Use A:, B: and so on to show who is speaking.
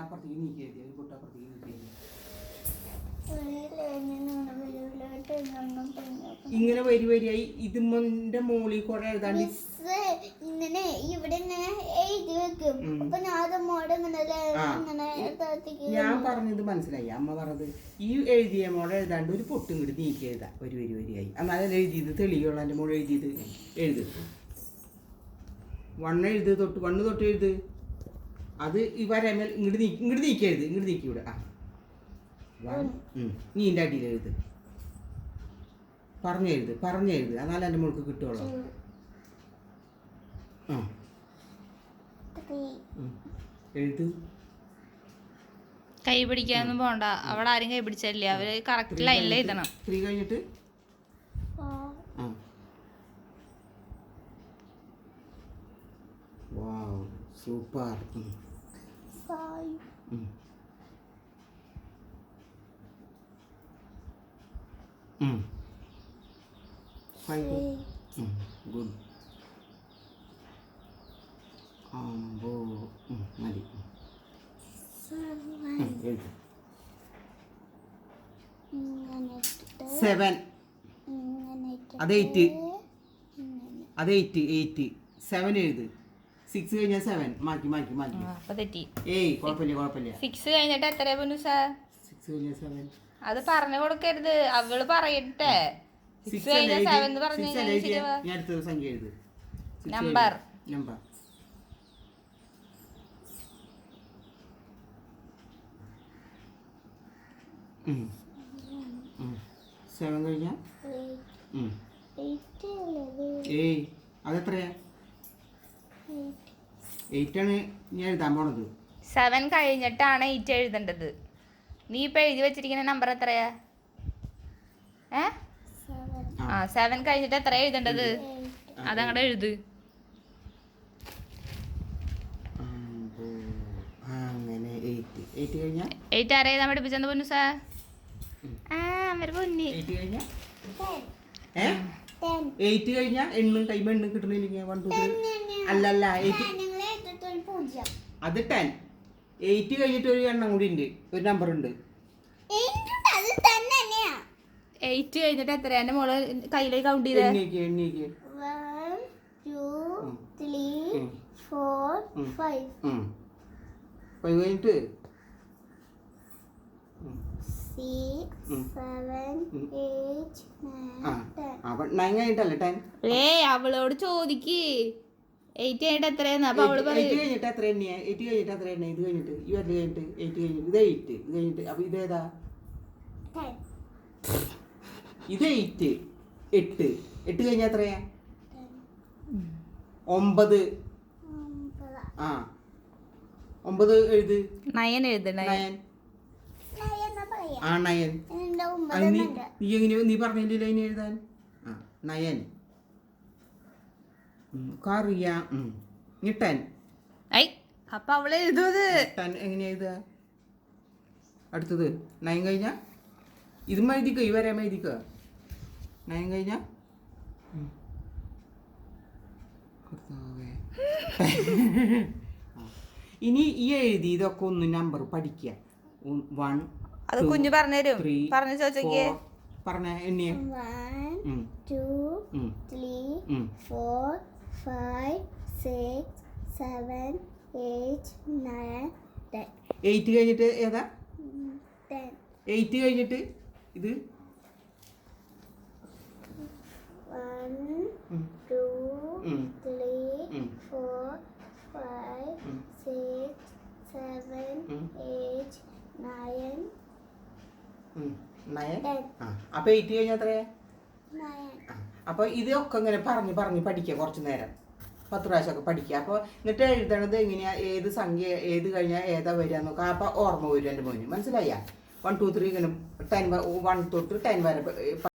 A: അപ്പുറത്തേക്ക് നീക്കി എഴുതി ഒരു പൊട്ട് അപ്പുറത്തേക്ക് നീക്കി എഴുതി. ഇങ്ങനെ വരി വരിയായി ഇതിന്റെ മോളിൽ കൂടെ എഴുതാണ്ട്
B: ഇങ്ങനെ ഇവിടെ ഇങ്ങനെ എഴുതി വെക്കും.
A: ഞാൻ പറഞ്ഞത് മനസ്സിലായി. അമ്മ പറഞ്ഞത് ഈ എഴുതിയ മോളെ എഴുതാണ്ട് ഒരു പൊട്ടും കൂടി നീക്കി എഴുതാം ഒരു വരി വരിയായി. എന്നാലും എഴുതിയത് തെളിയുള്ള എൻ്റെ മോള് എഴുതിയത് എഴുത്. 1 എഴുത് തൊട്ട് 1 തൊട്ട് എഴുത്. അത് ഈ വരമേൽ ഇങ്ങോട്ട് നീക്കി എഴുത്. ഇങ്ങോട്ട് നീക്കി ഇവിടെ. ആ നീ എൻ്റെ അടിയിൽ എഴുത്. പറഞ്ഞെഴുത് എന്നാലും എൻ്റെ മോൾക്ക് കിട്ടുള്ളൂ. ആ എഴുത്.
C: കൈ പിടിക്കാനൊന്നും പോണ്ട. അവിടെ ആരും കൈ പിടിച്ചില്ല. അവര് കറക്റ്റ് ലൈനിൽ എഴുതണം.
A: 3 കഴിഞ്ഞിട്ട് വാവ് സൂപ്പർ. 5 ഗുഡ്. മതി. 7 അത് 8 7 എഴുത്. 6 കഴിഞ്ഞാൽ 7 മാറ്റി.
C: അപ്പൊ തെറ്റി.
A: ഏയ് കുഴപ്പമില്ല.
C: 6 കഴിഞ്ഞിട്ട് എത്ര പൊന്നുസ?
A: 6 കഴിഞ്ഞാൽ 7.
C: അത് പറഞ്ഞു കൊടുക്കരുത്. അവള് പറയട്ടെ. 6 കഴിഞ്ഞാൽ 7 പറഞ്ഞു.
A: ഞാൻ അടുത്തൊരു സംഖ്യ എഴുത്.
C: നമ്പർ
A: 7 കഴിഞ്ഞാൽ ഏയ് അതെത്രയാ? 8 ആണ് ഞാൻ എഴുതാൻ പോണത്.
C: 7 കഴിഞ്ഞിട്ടാണ് 8 എഴുതേണ്ടത്. നീ ഇപ്പൊ എഴുതി വെച്ചിരിക്കുന്ന നമ്പർ എത്രയാ? 7 കഴിഞ്ഞിട്ട് എത്ര എഴുതേണ്ടത്? അതങ്ങടെ എഴുത്.
A: അങ്ങനെ 8 കഴിഞ്ഞാൽ
C: 8 ആരെ എഴുതാൻ പഠിപ്പിച്ചെന്ന് പൊന്നു സാർ? അവര് പൊന്നി
A: 8 കഴിഞ്ഞാൽ 8 കഴിഞ്ഞാൽ എണ്ണും കൈമ എണ്ണും കിട്ടണില്ലെങ്കിൽ 1 2 3 അല്ലല്ല 8 അത് 10. 8 കഴിഞ്ഞിട്ട് ഒരു എണ്ണം കൂടി ഉണ്ട്, ഒരു നമ്പർ ഉണ്ട്.
C: 8 കഴിഞ്ഞിട്ട് എത്ര? എന്റെ മോള് കയ്യിലേക്ക് കൗണ്ട് ചെയ്തേ.
B: 1 2 3 4 5
A: കഴിഞ്ഞിട്ട്
B: 6 7 8
A: 9 കഴിഞ്ഞിട്ടല്ലേ 10.
C: അവളോട് ചോദിക്ക് 8 കഴിഞ്ഞിട്ട് എത്രയാന്ന്. അപ്പൊ അവള്
A: 8 കഴിഞ്ഞിട്ട് എത്ര എണ്ണിയാ? 8 കഴിഞ്ഞിട്ട് എത്ര എണ്ണ? ഇത് കഴിഞ്ഞിട്ട് ഈ വരല് കഴിഞ്ഞിട്ട് 8 കഴിഞ്ഞിട്ട് ഇത് 8 ഇത് കഴിഞ്ഞിട്ട് അപ്പൊ ഇതേതാ?
B: 10
A: ഇത് 8 കഴിഞ്ഞാൽ എത്രയാ? 9. 9 എഴുത്.
C: 9 എഴുതണേ.
A: 9. നീ എങ്ങനെ നീ പറഞ്ഞില്ല അതിന് എഴുതാൻ? 9 കറിയാം. 10.
C: അപ്പൊ അവള് എഴുതുന്നത്
A: 10 എങ്ങനെയാ എഴുതുക? അടുത്തത് 9 കഴിഞ്ഞാ ഇതും എഴുതിക്കോ, ഈ വരാൻ എഴുതിക്കോ. 9 കഴിഞ്ഞാ ഇനി ഈ എഴുതി ഇതൊക്കെ ഒന്ന് നമ്പർ പഠിക്കുക. 1
C: അത് കുഞ്ഞു പറഞ്ഞുതരും. പറഞ്ഞു ചോദിച്ചേ.
A: പറഞ്ഞ എണ്ണിയ
B: 1 2 3 4 5 6 7 8 9 10.
A: 8 കഴിഞ്ഞിട്ട് ഏതാ?
B: 10.
A: 8 കഴിഞ്ഞിട്ട് ഇത്
B: 1 2 3 4 5 6 7 8 9 10.
A: അപ്പൊ 8 കഴിഞ്ഞാൽ എത്രയാ?
B: 9.
A: അപ്പൊ ഇതൊക്കെ ഇങ്ങനെ പറഞ്ഞ് പഠിക്കുക കുറച്ച് നേരം, 10 പ്രാവശ്യമൊക്കെ പഠിക്കുക. അപ്പോൾ എന്നിട്ട് എഴുതണത് എങ്ങനെയാ, ഏത് സംഖ്യ ഏത് കഴിഞ്ഞാൽ ഏതാ വരിക എന്നൊക്കെ അപ്പൊ ഓർമ്മ വരും എൻ്റെ മോന്. മനസ്സിലായ? 1 2 3 ഇങ്ങനെ 10 1 തൊട്ട് 10 വരെ